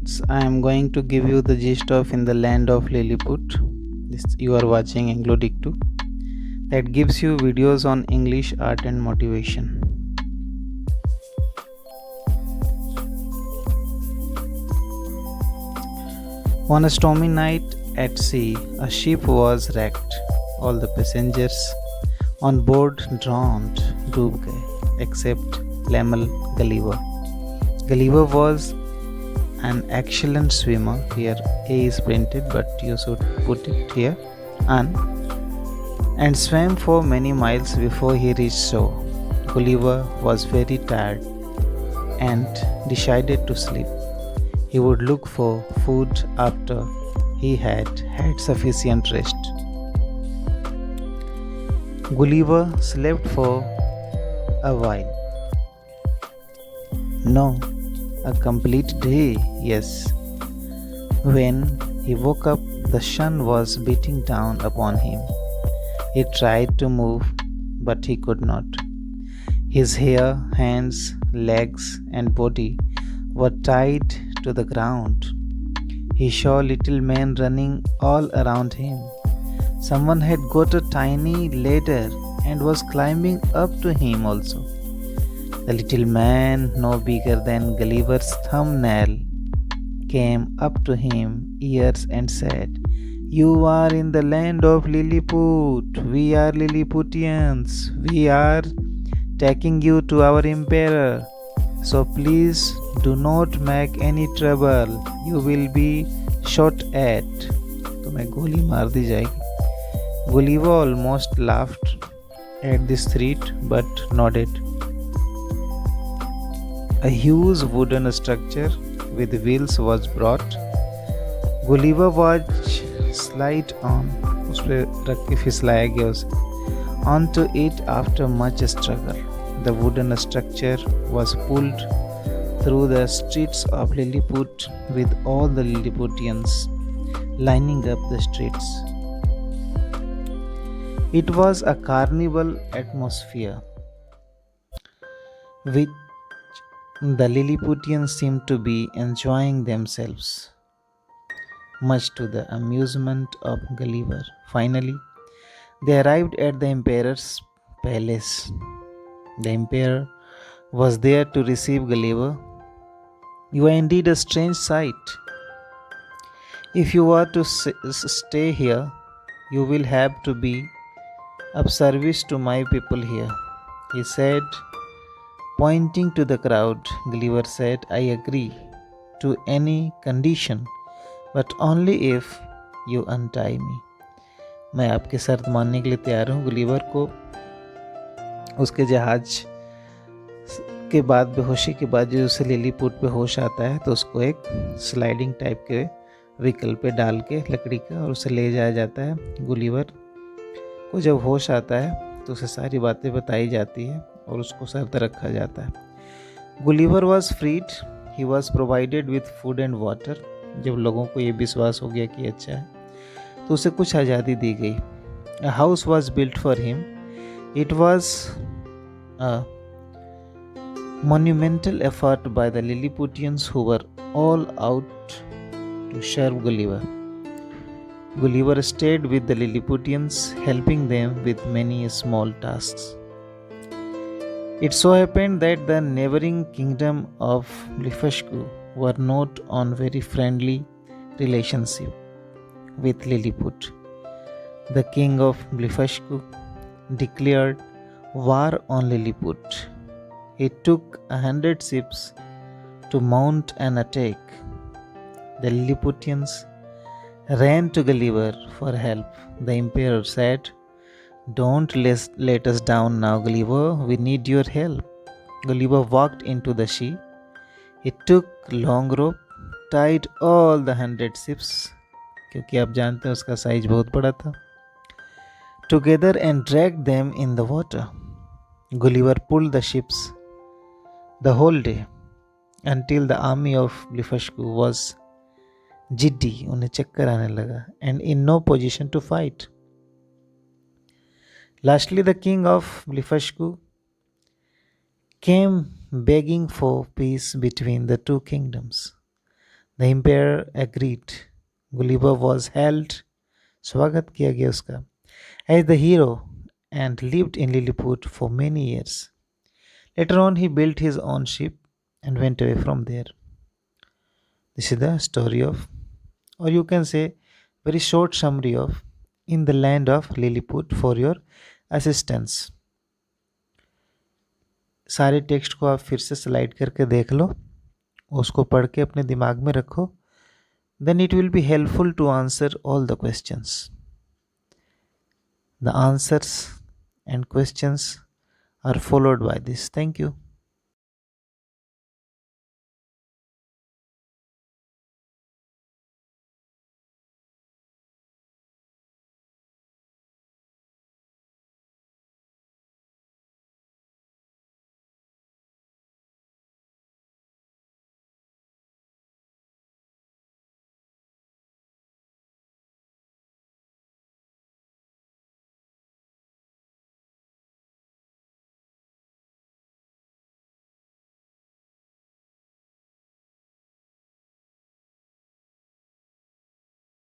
I am going to give you the gist of In the Land of Lilliput. This you are watching Anglo-Dick 2 that gives you videos on English, art and motivation. On a stormy night at sea, a ship was wrecked. All the passengers on board drowned, डूब गए, except Lamel Gulliver. Gulliver was an excellent swimmer. Here A is printed, but you should put it here. And swam for many miles before he reached shore. Gulliver was very tired and decided to sleep. He would look for food after he had had sufficient rest. Gulliver slept for a while. No, a complete day, yes. When he woke up, the sun was beating down upon him. He tried to move, but he could not. His hair, hands, legs, and body were tied to the ground. He saw little men running all around him. Someone had got a tiny ladder and was climbing up to him also. The little man, no bigger than Gulliver's thumbnail, came up to him, ears, and said, "You are in the land of Lilliput. We are Lilliputians. We are taking you to our emperor. So please do not make any trouble. You will be shot at." तुम्हें गोली मार दी जाएगी. Gulliver almost laughed at this threat but nodded. A huge wooden structure with wheels was brought. Gulliver was slid on, उस पे रख के फिसलाया गया उसे, onto it after much struggle. The wooden structure was pulled through the streets of Lilliput with all the Lilliputians lining up the streets. It was a carnival atmosphere, which the Lilliputians seemed to be enjoying themselves, much to the amusement of Gulliver. Finally, they arrived at the emperor's palace. The emperor was there to receive Gulliver. "You are indeed a strange sight. If you are to stay here, you will have to be of service to my people here," he said, pointing to the crowd. Gulliver said, "I agree to any condition, but only if you untie me." मैं आपके शर्त मानने के लिए तैयार हूँ. Gulliver को उसके जहाज के बाद, बेहोशी के बाद जो उसे लिलीपुट पे होश आता है, तो उसको एक स्लाइडिंग टाइप के व्हीकल पे डाल के लकड़ी का और उसे ले जाया जाता है. गुलिवर को जब होश आता है तो उसे सारी बातें बताई जाती है और उसको शर्त रखा जाता है. Gulliver was freed. He was provided with food and water. जब लोगों को ये विश्वास हो गया कि अच्छा है, तो उसे कुछ आज़ादी दी गई. A house was built for him. It was a monumental effort by the Lilliputians who were all out to serve Gulliver. Gulliver stayed with the Lilliputians, helping them with many small tasks. It so happened that the neighboring kingdom of Blefuscu were not on very friendly relationship with Lilliput. The king of Blefuscu declared war on Lilliput. He took 100 ships to mount an attack. The Lilliputians ran to Gulliver for help. The emperor said, "Don't let us down now, Gulliver. We need your help." Gulliver walked into the sea. He took long rope, tied all the 100 ships, क्योंकि आप जानते हैं उसका size बहुत बड़ा था, together and dragged them in the water. Gulliver pulled the ships the whole day until the army of Blefuscu was giddy, उन्हें चक्कर आने लगा, and in no position to fight. Lastly, the king of Blefuscu came begging for peace between the two kingdoms. The empire agreed, Gulliver was held, स्वागत किया गया उसका, as the hero and lived in Lilliput for many years. Later on, he built his own ship and went away from there. This is the story of, or you can say, very short summary of In the Land of Lilliput for your assistance. सारे text को आप फिर से slide करके देख लो, उसको पढ़ के अपने दिमाग में रखो. Then it will be helpful to answer all the questions. The answers and questions are followed by this. Thank you.